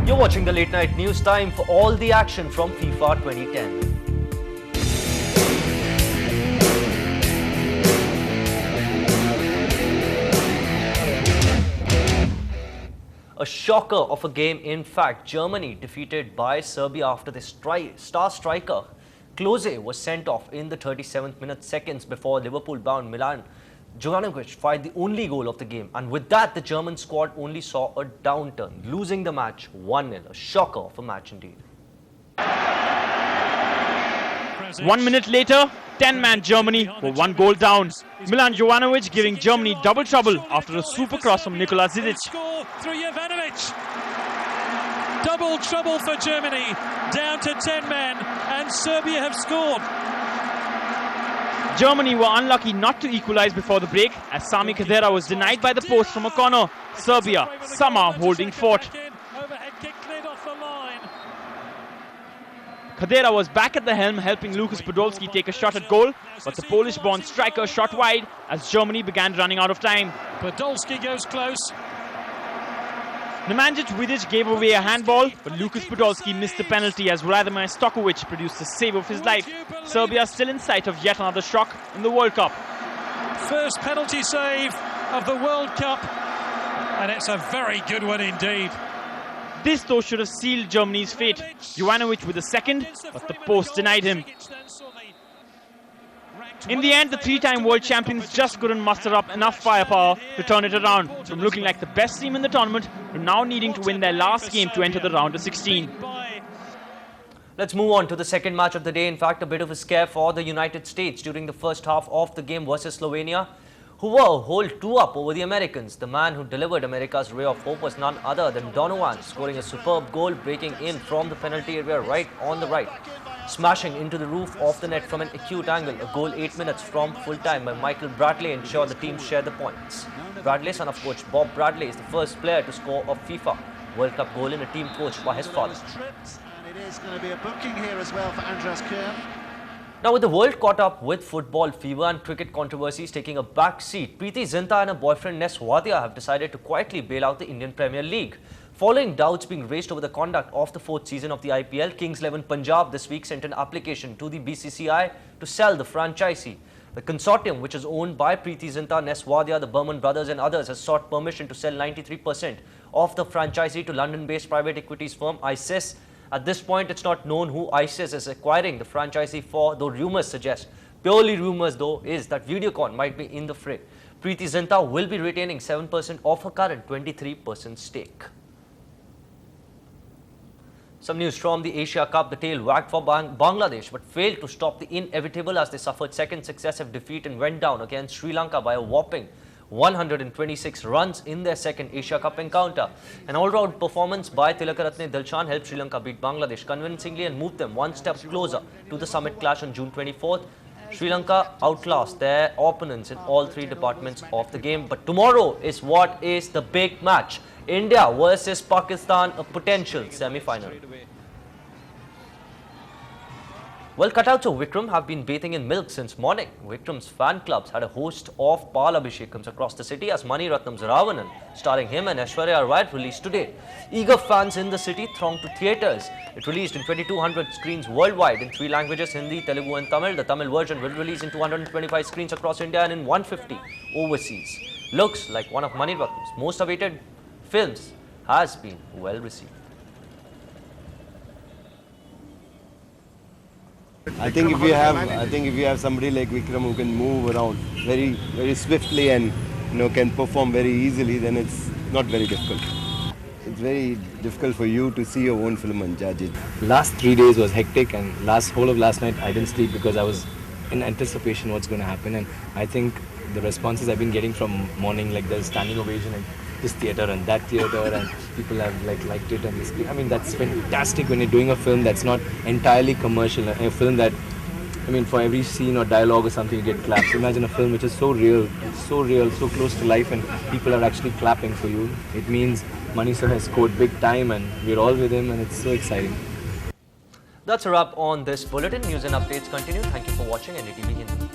You're watching the late night news time for all the action from FIFA 2010. A shocker of a game, in fact. Germany defeated by Serbia after the star striker Klose was sent off in the 37th minute, seconds before Liverpool-bound Milan Jovanovic fired the only goal of the game. And with that, the German squad only saw a downturn, losing the match 1-0. A shocker of a match indeed. 1 minute later, 10-man Germany were 1 goal down. Milan Jovanovic giving Germany double trouble after a super cross from Nikola Zidic. Score through Jovanovic. Double trouble for Germany, down to 10 men, and Serbia have scored. Germany were unlucky not to equalise before the break as Sami Khedira was denied by the post from a corner. Serbia somehow holding fort. Overhead kick cleared off the line. Khedira was back at the helm, helping Lukas Podolski take a shot at goal, but the Polish-born striker shot wide as Germany began running out of time. Podolski goes close. Nemanjic Vidic gave away a handball, but Lukas Podolski missed the penalty as Vladimir Stokovic produced the save of his life. Serbia still in sight of yet another shock in the World Cup. First penalty save of the World Cup, and it's a very good one indeed. This though should have sealed Germany's fate. Jovanovic with a second, but the post denied him. In the end, the three-time world champions just couldn't muster up enough firepower to turn it around, from looking like the best team in the tournament to now needing to win their last game to enter the round of 16. Let's move on to the second match of the day. In fact, a bit of a scare for the United States during the first half of the game versus Slovenia, who were a whole 2-up over the Americans. The man who delivered America's ray of hope was none other than Donovan, scoring a superb goal, breaking in from the penalty area right on the right, smashing into the roof of the net from an acute angle. A goal 8 minutes from full time by Michael Bradley ensured the team share the points. Bradley, son of coach Bob Bradley, is the first player to score a FIFA World Cup goal in a team coached by his father. And it is going to be a booking here as well for Andras Kern. Now, with the world caught up with football fever and cricket controversies taking a back seat, Preeti Zinta and her boyfriend Ness Wadia have decided to quietly bail out the Indian Premier League. Following doubts being raised over the conduct of the 4th season of the IPL, Kings 11 Punjab this week sent an application to the BCCI to sell the franchisee. The consortium, which is owned by Preeti Zinta, Ness Wadia, the Burman brothers and others, has sought permission to sell 93% of the franchisee to London-based private equities firm ISIS. At this point, it's not known who ISIS is acquiring the franchisee for, though rumours suggest, purely rumours though, is that Videocon might be in the fray. Preeti Zinta will be retaining 7% of her current 23% stake. Some news from the Asia Cup. The tail wagged for Bangladesh but failed to stop the inevitable as they suffered second successive defeat and went down against Sri Lanka by a whopping 126 runs in their second Asia Cup encounter. An all-round performance by Tilakaratne Dilshan helped Sri Lanka beat Bangladesh convincingly and moved them one step closer to the summit clash on June 24th. Sri Lanka outclassed their opponents in all three departments of the game. But tomorrow is what is the big match. India versus Pakistan, a potential semi-final. Well, cutouts of Vikram have been bathing in milk since morning. Vikram's fan clubs had a host of Pal Abhishekams across the city as Mani Ratnam's Ravanan, starring him and Aishwarya Rai, released today. Eager fans in the city thronged to theatres. It released in 2200 screens worldwide in 3 languages, Hindi, Telugu and Tamil. The Tamil version will release in 225 screens across India and in 150 overseas. Looks like one of Mani Ratnam's most awaited films has been well received. I think if you have somebody like Vikram who can move around very swiftly and can perform very easily, then it's not very difficult. It's very difficult for you to see your own film and judge it. Last 3 days was hectic, and whole of last night I didn't sleep because I was in anticipation what's going to happen. And I think the responses I've been getting from morning, like there's standing ovation at this theatre and that theatre, and people have liked it, and I mean that's fantastic when you're doing a film that's not entirely commercial, a film that, I mean, for every scene or dialogue or something you get claps. Imagine a film which is so real, so close to life, and people are actually clapping for you. It means Mani sir has scored big time and we're all with him, and it's so exciting. That's a wrap on this bulletin. News and updates continue. Thank you for watching NDTV Hindu.